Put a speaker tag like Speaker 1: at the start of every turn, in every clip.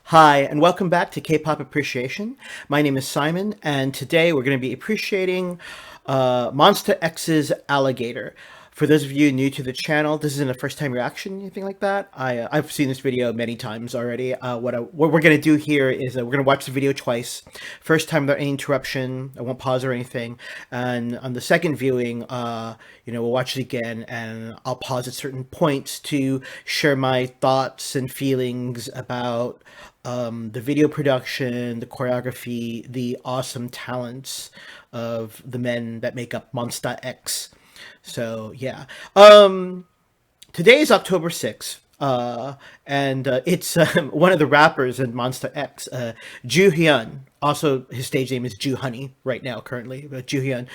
Speaker 1: Hi, and welcome back to K-pop Appreciation. My name is Simon, and today we're going to be appreciating Monsta X's Alligator. For those of you new to the channel, this isn't a first-time reaction, anything like that. I've seen this video many times already. What we're going to do here is we're going to watch the video twice. First time without any interruption. I won't pause or anything. And on the second viewing, we'll watch it again, and I'll pause at certain points to share my thoughts and feelings about the video production, the choreography, the awesome talents of the men that make up Monsta X. So yeah, today is October 6th, and it's one of the rappers in Monsta X, Ju Hyun. Also, his stage name is Ju Honey right now, currently. But Ju Hyun,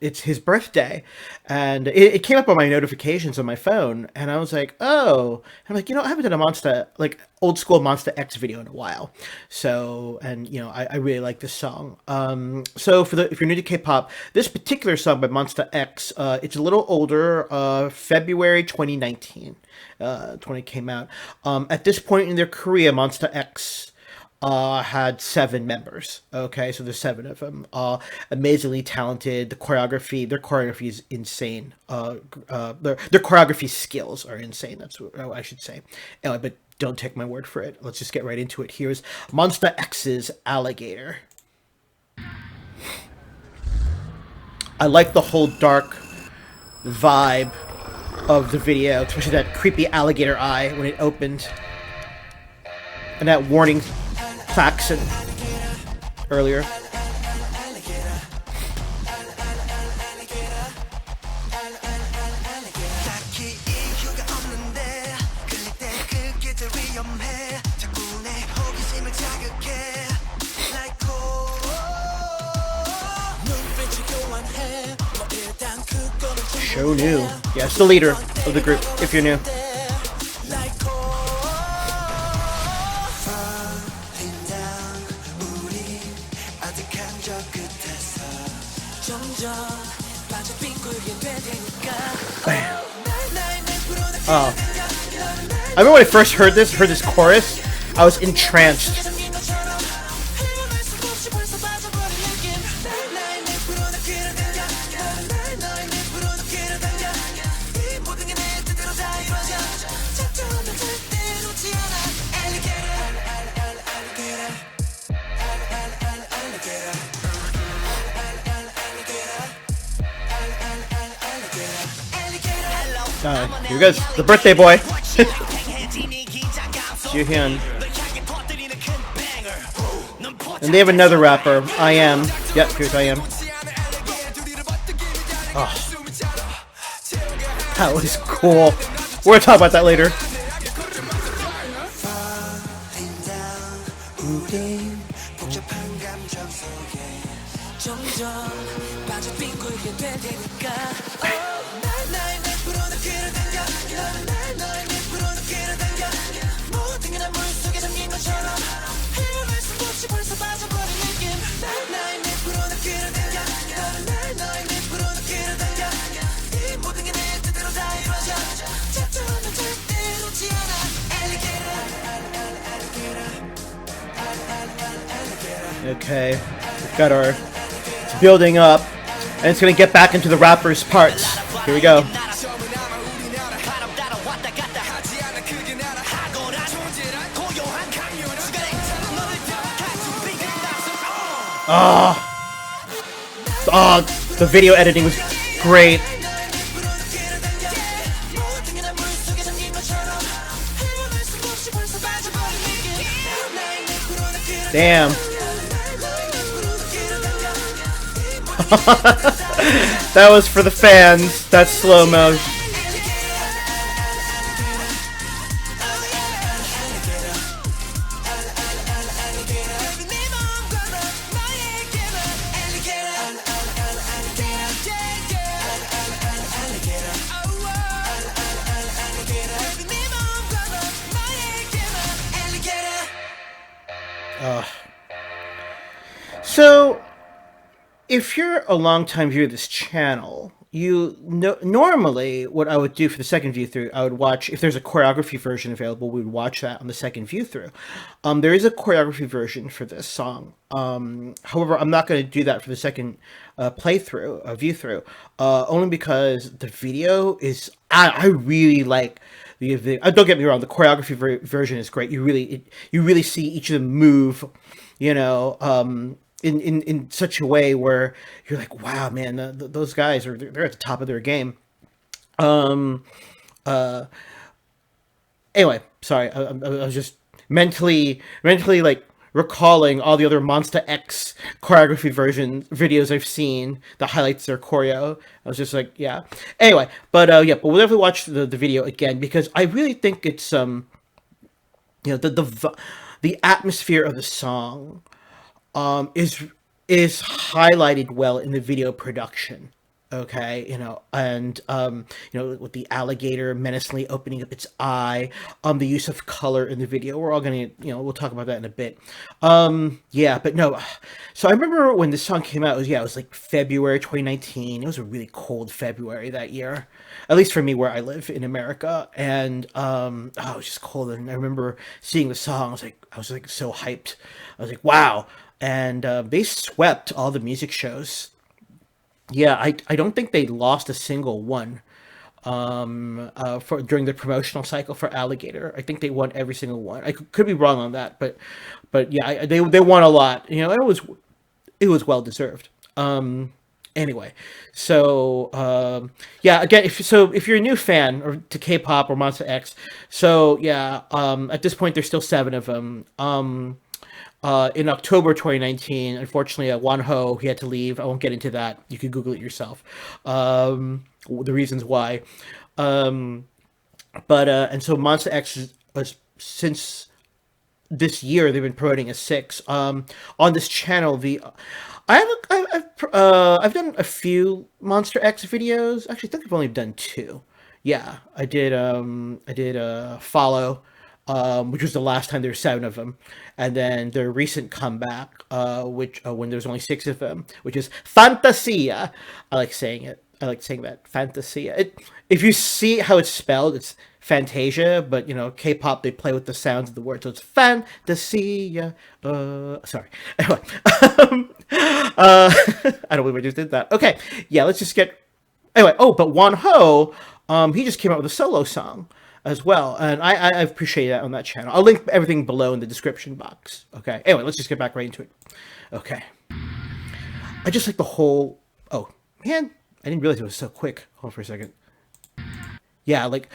Speaker 1: it's his birthday, and it came up on my notifications on my phone, and I was like, oh, I'm like, I haven't done a Monsta like old school Monsta X video in a while, so and I really like this song. So if you're new to K-pop, this particular song by Monsta X, it's a little older, February 2019, 20 came out. At this point in their career, Monsta X had 7 members. Okay, so there's 7 of them. Amazingly talented. Their choreography is insane. Their choreography skills are insane. That's what I should say. Anyway, but don't take my word for it. Let's just get right into it. Here's Monsta X's Alligator. I like the whole dark vibe of the video, especially that creepy alligator eye when it opened, and that warning klaxon earlier. Show new. Yeah, it's the leader of the group, if you're new. Oh. I remember when I first heard this chorus, I was entranced. Here goes the birthday boy. Ju Hyun. And they have another rapper, I Am. Yep, here's I Am. Oh. That was cool. We're gonna talk about that later. Okay, we've got our, it's building up, and it's gonna get back into the rapper's parts. Here we go. Oh, the video editing was great. Damn. That was for the fans. That's slow-mo. So, if you're a long-time viewer of this channel, normally what I would do for the second view through, I would watch if there's a choreography version available. We would watch that on the second view through. There is a choreography version for this song. However, I'm not going to do that for the second playthrough, view through, only because the video is. I really like the. Don't get me wrong, the choreography version is great. You really see each of them move, you know. In such a way where you're like, wow, man, those guys they're at the top of their game. Um, uh, anyway, sorry, I was just mentally like recalling all the other Monsta X choreography version videos I've seen that highlights their choreo. I was just like, yeah. Anyway, yeah, but we'll definitely watch the video again because I really think it's you know, the atmosphere of the song is highlighted well in the video production. Okay, you know, and you know, with the alligator menacingly opening up its eye, the use of color in the video. We're all gonna, you know, we'll talk about that in a bit. Yeah, but no. So I remember when this song came out. It was like February 2019. It was a really cold February that year, at least for me where I live in America, and oh, it was just cold. And I remember seeing the song. I was like so hyped. I was like, wow. And they swept all the music shows. Yeah, I don't think they lost a single one for during the promotional cycle for Alligator. I think they won every single one. I could be wrong on that, but yeah, they won a lot. You know, it was well deserved. Anyway, so yeah, again, if you're a new fan or to K-pop or Monsta X, so yeah, at this point there's still seven of them. In October 2019, unfortunately, Wan Ho, he had to leave. I won't get into that. You can Google it yourself. The reasons why. Um, and so Monster X since this year they've been promoting a six. On this channel, I've done a few Monster X videos. Actually, I think I've only done two. Yeah, I did follow, which was the last time there were seven of them, and then their recent comeback, which when there's only six of them, which is Fantasia. I like saying it. I like saying that Fantasia. If you see how it's spelled, it's Fantasia, but you know, K-pop they play with the sounds of the word, so it's Fantasia. Sorry. Anyway, I don't believe I just did that. Okay, yeah, let's just get. Anyway, oh, but Wan Ho, he just came out with a solo song as well, and I appreciate that on that channel. I'll link everything below in the description box. Okay. Anyway, let's just get back right into it. Okay. I just like the whole. Oh man, I didn't realize it was so quick. Hold on for a second. Yeah, like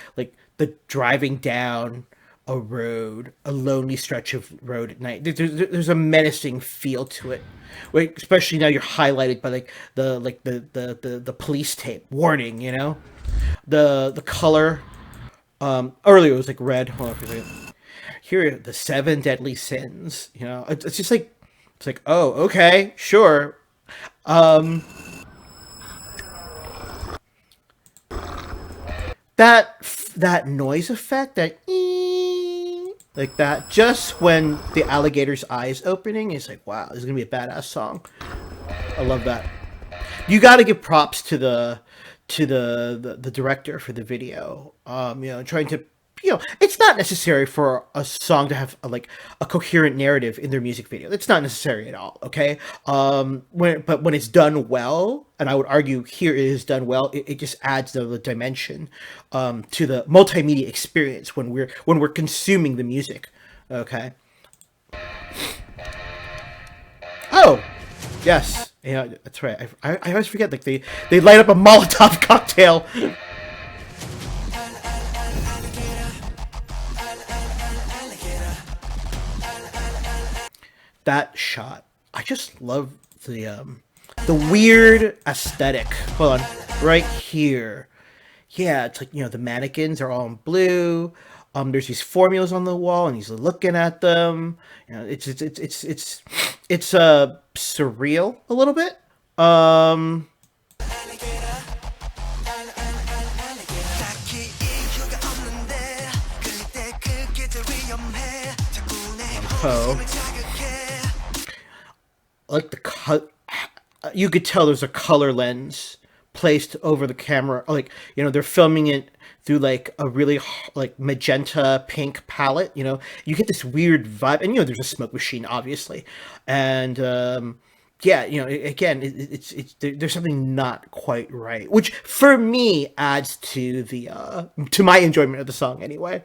Speaker 1: the driving down a road, a lonely stretch of road at night. There's a menacing feel to it. Wait, especially now you're highlighted by the police tape warning. You know, the color. Earlier it was like red. Hold on for a second. Here are the seven deadly sins. You know, it's just like it's like, oh, okay, sure. Um, that noise effect, that like that, just when the alligator's eyes opening, is like, wow, this is gonna be a badass song. I love that. You got to give props to the director for the video. You know, trying to, you know, it's not necessary for a song to have like a coherent narrative in their music video. It's not necessary at all. Okay. When it's done well, and I would argue here it is done well, it just adds the dimension to the multimedia experience when we're consuming the music. Okay. Oh, yes. Yeah, that's right. I always forget. Like they light up a Molotov cocktail. That shot, I just love the weird aesthetic. Hold on, right here. Yeah, it's like, you know, the mannequins are all in blue. There's these formulas on the wall, and he's looking at them. You know, it's surreal a little bit. Um, oh, like the cut. You could tell there's a color lens placed over the camera, like, they're filming it through like a really like magenta pink palette. You get this weird vibe, and there's a smoke machine, obviously, and yeah, again, there's something not quite right, which for me adds to my enjoyment of the song anyway.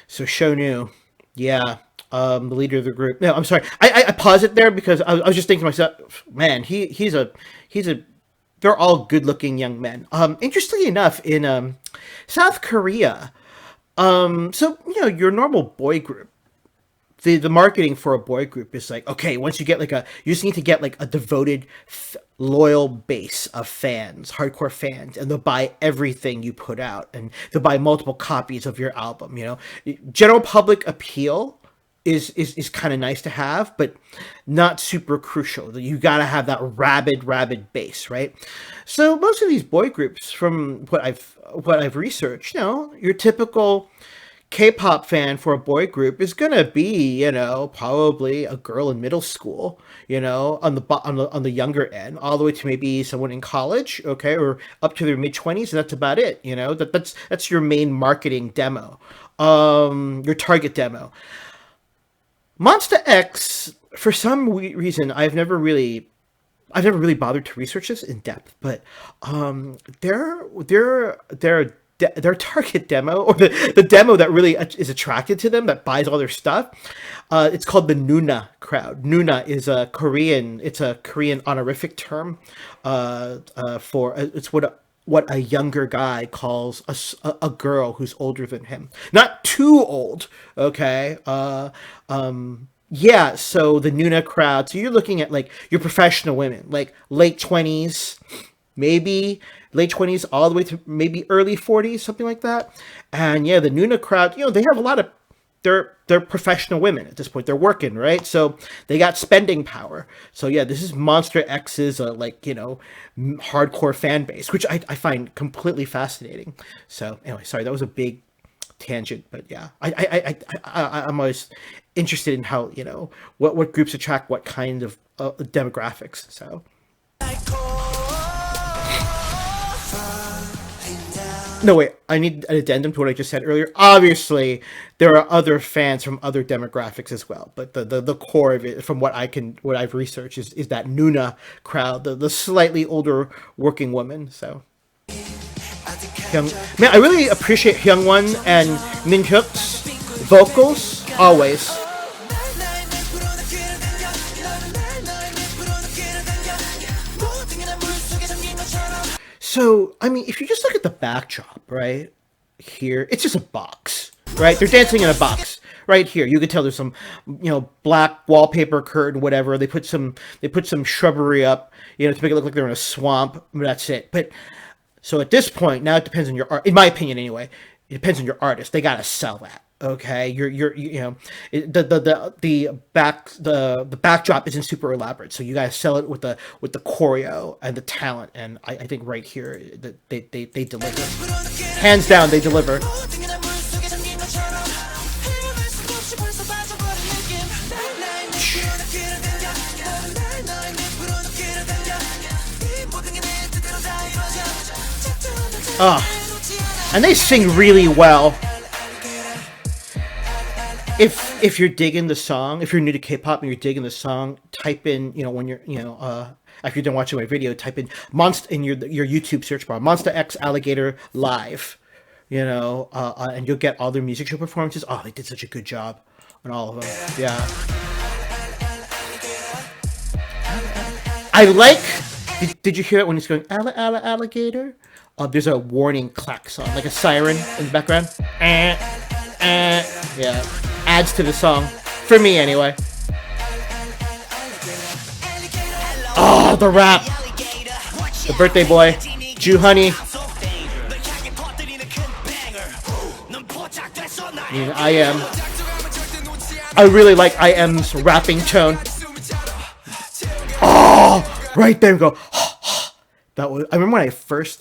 Speaker 1: So Shonu, yeah, the leader of the group. No, I'm sorry. I paused it there because I was just thinking to myself, man, he's a they're all good looking young men. Interestingly enough, in South Korea, so your normal boy group, the marketing for a boy group is like, okay, once you get you just need to get like a devoted, loyal base of fans, hardcore fans, and they'll buy everything you put out, and they'll buy multiple copies of your album. General public appeal is kind of nice to have, but not super crucial. You got to have that rabid base, right? So most of these boy groups, from what I've researched, your typical K-pop fan for a boy group is gonna be, probably a girl in middle school, on the younger end, all the way to maybe someone in college, okay, or up to their mid-20s, and that's about it. That's your main marketing demo, your target demo. MONSTA X, for some reason, I've never really bothered to research this in depth, but their target demo, or the demo that really is attracted to them, that buys all their stuff, it's called the Nuna crowd. Nuna is a Korean honorific term for it's what a younger guy calls a girl who's older than him, not too old, okay. Yeah, so the Nuna crowd, so you're looking at like your professional women, like late 20s, maybe late 20s all the way to maybe early 40s, something like that. And yeah, the Nuna crowd, they have a lot of, they're professional women at this point. They're working, right? So they got spending power. So yeah, this is MONSTA X's hardcore fan base, which I find completely fascinating. So anyway, sorry, that was a big tangent, but yeah, I'm always interested in how, what groups attract what kind of demographics. So no, wait, I need an addendum to what I just said earlier. Obviously, there are other fans from other demographics as well, but the core of it, from what I've researched, is that Nuna crowd, the slightly older working woman. So man, I really appreciate Hyungwon and Minhyuk's vocals always. So, I mean, if you just look at the backdrop, right here, it's just a box, right? They're dancing in a box right here. You can tell there's some, black wallpaper curtain, whatever. They put some shrubbery up, to make it look like they're in a swamp. That's it. But so at this point, now it depends on your art. In my opinion, anyway, it depends on your artist. They gotta sell that. Okay, the backdrop isn't super elaborate, so you guys sell it with the choreo and the talent, and I think right here that they deliver, hands down, they deliver. And they sing really well. If you're digging the song, if you're new to K-pop and you're digging the song, type in, when you're, after you're done watching my video, type in MONSTA in your YouTube search bar, MONSTA X Alligator Live, and you'll get all their music show performances. Oh, they did such a good job on all of them. Yeah. I like, did you hear it when he's going, alligator? There's a warning klaxon, like a siren in the background. Yeah. Adds to the song, for me anyway. Oh, the rap, the birthday boy, Jew Honey. I really like IM's rapping tone. Oh, right there we go. That was, I remember when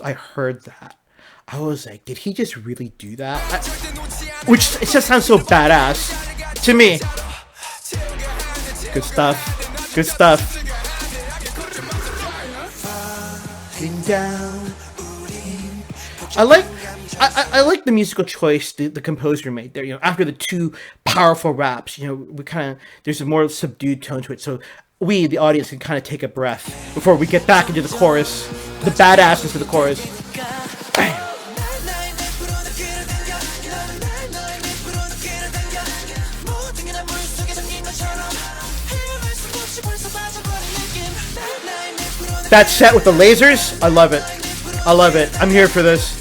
Speaker 1: I heard that, I was like, did he just really do that? Which it just sounds so badass to me. Good stuff. Good stuff. I like I like the musical choice the composer made there. You know, after the two powerful raps, you know, we kind of there's a more subdued tone to it, so we, the audience, can kind of take a breath before we get back into the chorus, the badassness of the chorus. Bam. That set with the lasers, I love it. I love it. I'm here for this.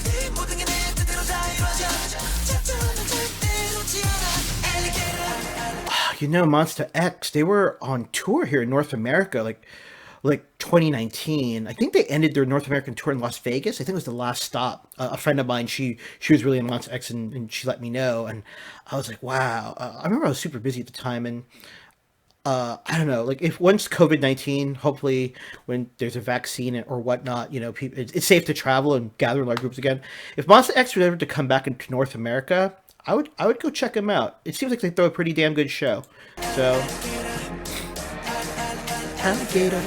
Speaker 1: You know, MONSTA X, they were on tour here in North America, like 2019. I think they ended their North American tour in Las Vegas. I think it was the last stop. A friend of mine, she was really in MONSTA X, and she let me know, and I was like, wow. I remember I was super busy at the time, and I don't know, like if once COVID-19, hopefully when there's a vaccine or whatnot, you know, people, it's safe to travel and gather in large groups again. If MONSTA X were ever to come back into North America, I would go check them out. It seems like they throw a pretty damn good show. So, Alligator.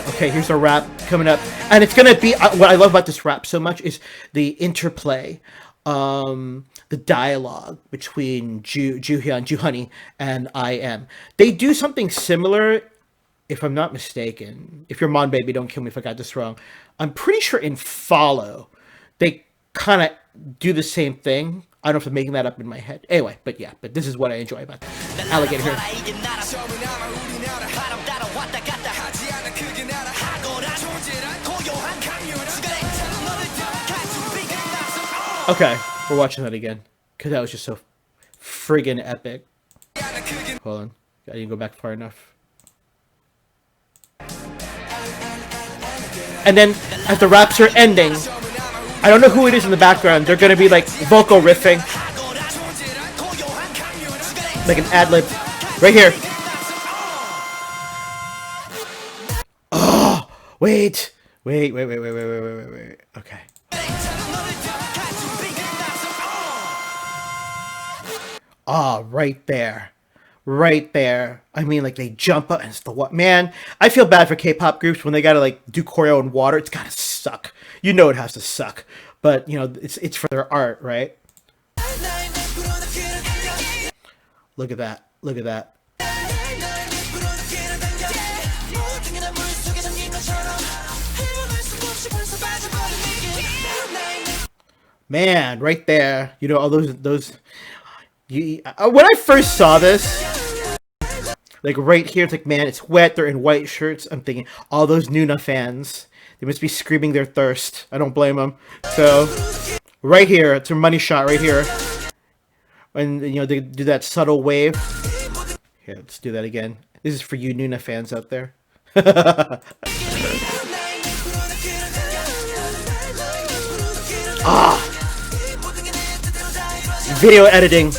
Speaker 1: Okay, here's a rap coming up, and it's gonna be what I love about this rap so much is the interplay, the dialogue between Juhani, and I am. They do something similar, if I'm not mistaken. If you're Mon Baby, don't kill me if I got this wrong. I'm pretty sure in Follow, they kind of do the same thing. I don't know if I'm making that up in my head. Anyway, but yeah, but this is what I enjoy about Alligator here. Okay, we're watching that again because that was just so friggin' epic. Hold on, I didn't go back far enough. And then as the raps are ending, I don't know who it is in the background. They're gonna be like vocal riffing, like an ad lib, right here. Oh, wait. Okay. Ah, right there. Right there. I mean, like, they jump up and it's the what? Man, I feel bad for K-pop groups when they gotta, like, do choreo in water. It's gotta suck. You know it has to suck. But, you know, it's for their art, right? Look at that. Look at that. Man, right there. You know, all those when I first saw this, like right here, it's like, man, it's wet. They're in white shirts. I'm thinking, all those Nuna fans, they must be screaming their thirst. I don't blame them. So, right here, it's a money shot right here. When, you know, they do that subtle wave. Here, let's do that again. This is for you Nuna fans out there. Ah! Video editing.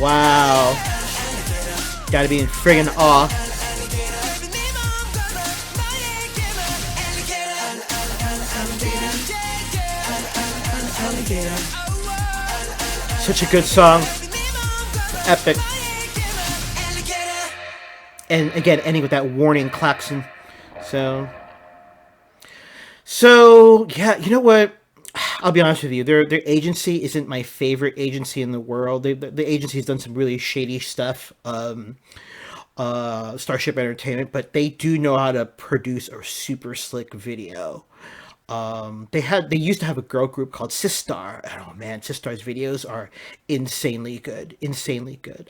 Speaker 1: Wow. Gotta be in friggin' awe. Such a good song. Epic. And again, ending with that warning klaxon. So yeah, you know what? I'll be honest with you. Their agency isn't my favorite agency in the world. The agency has done some really shady stuff. Starship Entertainment, but they do know how to produce a super slick video. They used to have a girl group called Sistar. Oh man, Sistar's videos are insanely good.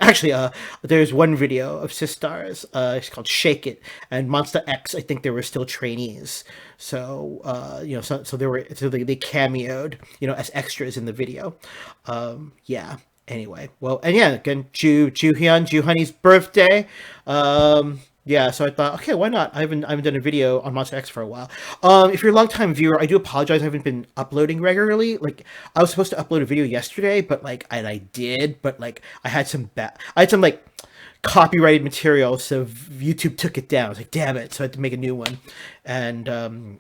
Speaker 1: Actually, there's one video of Sistar's. It's called Shake It, and MONSTA X. I think they were still trainees, so you know, so they cameoed, you know, as extras in the video. Yeah. Anyway, well, and yeah, again, Juhani's birthday. Yeah, so I thought, okay, why not? I haven't done a video on MONSTA X for a while. If you're a long-time viewer, I do apologize. I haven't been uploading regularly. Like, I was supposed to upload a video yesterday, but like, and I did, but like, I had some like copyrighted material, so YouTube took it down. I was like, damn it! So I had to make a new one, and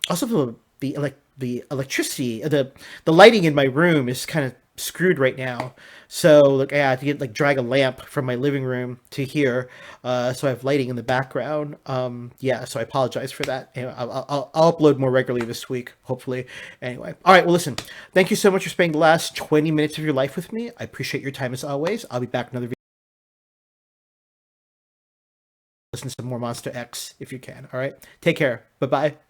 Speaker 1: also the electricity, the lighting in my room is kind of screwed right now. So like I had to get like drag a lamp from my living room to here, so I have lighting in the background. Yeah, so I apologize for that. You know, I'll upload more regularly this week, hopefully. Anyway, all right. Well, listen, thank you so much for spending the last 20 minutes of your life with me. I appreciate your time as always. I'll be back another video. Listen to some more Monster X if you can. All right. Take care. Bye bye.